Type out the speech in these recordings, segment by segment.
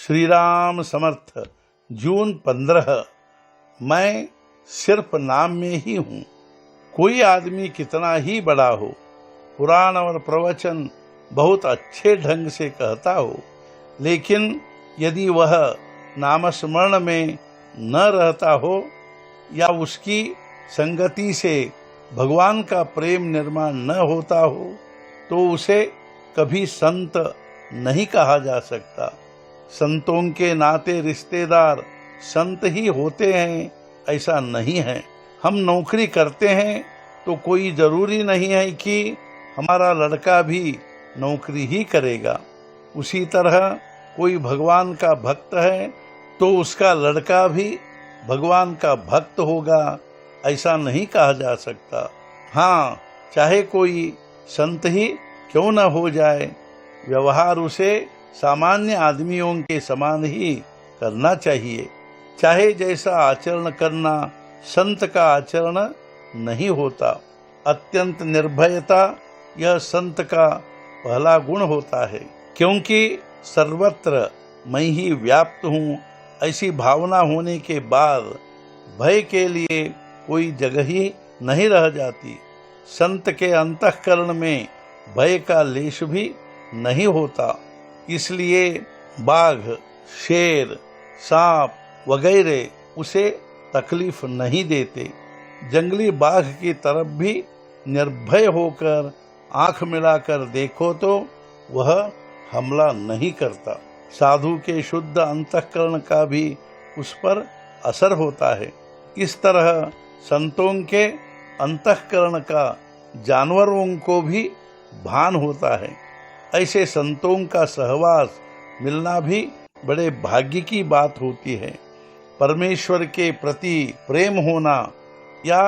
श्री राम समर्थ। जून 15। मैं सिर्फ नाम में ही हूँ। कोई आदमी कितना ही बड़ा हो, पुराण और प्रवचन बहुत अच्छे ढंग से कहता हो, लेकिन यदि वह नामस्मरण में न रहता हो या उसकी संगति से भगवान का प्रेम निर्माण न होता हो, तो उसे कभी संत नहीं कहा जा सकता। संतों के नाते रिश्तेदार संत ही होते हैं ऐसा नहीं है। हम नौकरी करते हैं तो कोई जरूरी नहीं है कि हमारा लड़का भी नौकरी ही करेगा। उसी तरह कोई भगवान का भक्त है तो उसका लड़का भी भगवान का भक्त होगा ऐसा नहीं कहा जा सकता। हाँ, चाहे कोई संत ही क्यों न हो जाए, व्यवहार उसे सामान्य आदमियों के समान ही करना चाहिए। चाहे जैसा आचरण करना संत का आचरण नहीं होता। अत्यंत निर्भयता यह संत का पहला गुण होता है, क्योंकि सर्वत्र मैं ही व्याप्त हूँ ऐसी भावना होने के बाद भय के लिए कोई जगह ही नहीं रह जाती। संत के अंतःकरण में भय का लेश भी नहीं होता, इसलिए बाघ, शेर, सांप वगैरह उसे तकलीफ नहीं देते। जंगली बाघ की तरफ भी निर्भय होकर आंख मिलाकर देखो तो वह हमला नहीं करता। साधु के शुद्ध अंतःकरण का भी उस पर असर होता है। इस तरह संतों के अंतःकरण का जानवरों को भी भान होता है। ऐसे संतों का सहवास मिलना भी बड़े भाग्य की बात होती है। परमेश्वर के प्रति प्रेम होना या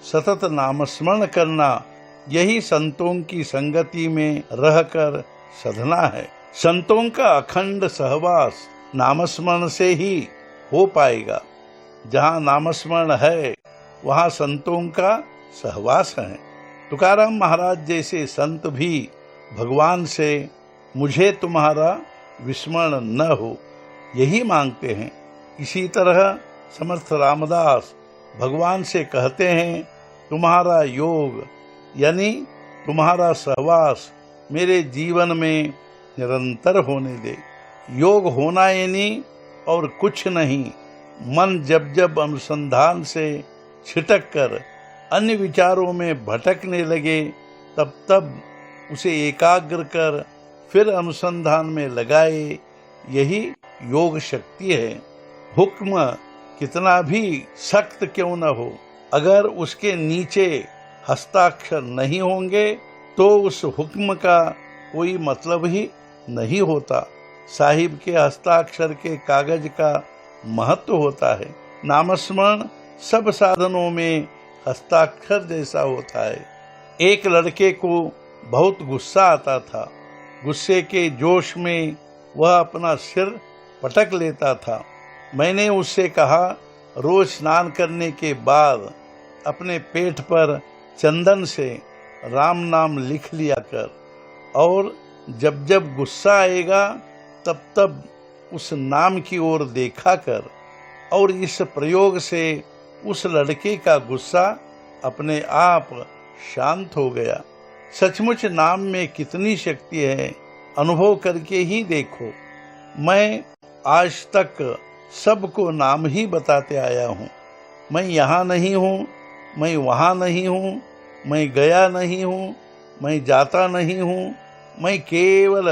सतत नामस्मरण करना, यही संतों की संगति में रहकर साधना है। संतों का अखंड सहवास नामस्मरण से ही हो पाएगा। जहाँ नामस्मरण है वहाँ संतों का सहवास है। तुकाराम महाराज जैसे संत भी भगवान से मुझे तुम्हारा विस्मरण न हो यही मांगते हैं। इसी तरह समर्थ रामदास भगवान से कहते हैं, तुम्हारा योग यानी तुम्हारा सहवास मेरे जीवन में निरंतर होने दे। योग होना यानी और कुछ नहीं, मन जब जब अनुसंधान से छिटक कर अन्य विचारों में भटकने लगे तब तब उसे एकाग्र कर फिर अनुसंधान में लगाए, यही योग शक्ति है। हुक्म कितना भी सख्त क्यों न हो, अगर उसके नीचे हस्ताक्षर नहीं होंगे तो उस हुक्म का कोई मतलब ही नहीं होता। साहिब के हस्ताक्षर के कागज का महत्व होता है। नामस्मरण सब साधनों में हस्ताक्षर जैसा होता है। एक लड़के को बहुत गुस्सा आता था। गुस्से के जोश में वह अपना सिर पटक लेता था। मैंने उससे कहा, रोज स्नान करने के बाद अपने पेट पर चंदन से राम नाम लिख लिया कर, और जब जब गुस्सा आएगा तब तब उस नाम की ओर देखा कर। और इस प्रयोग से उस लड़के का गुस्सा अपने आप शांत हो गया। सचमुच नाम में कितनी शक्ति है, अनुभव करके ही देखो। मैं आज तक सबको नाम ही बताते आया हूँ। मैं यहाँ नहीं हूँ, मैं वहाँ नहीं हूँ, मैं गया नहीं हूँ, मैं जाता नहीं हूँ, मैं केवल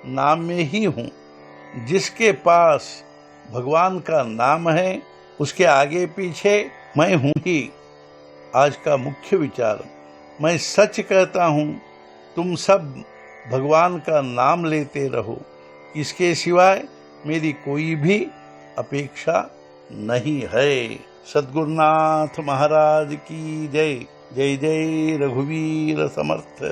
नाम में ही हूँ। जिसके पास भगवान का नाम है उसके आगे पीछे मैं हूँ ही। आज का मुख्य विचार, मैं सच कहता हूँ, तुम सब भगवान का नाम लेते रहो, इसके सिवाय मेरी कोई भी अपेक्षा नहीं है। सद्गुरुनाथ महाराज की जय। जय जय रघुवीर समर्थ।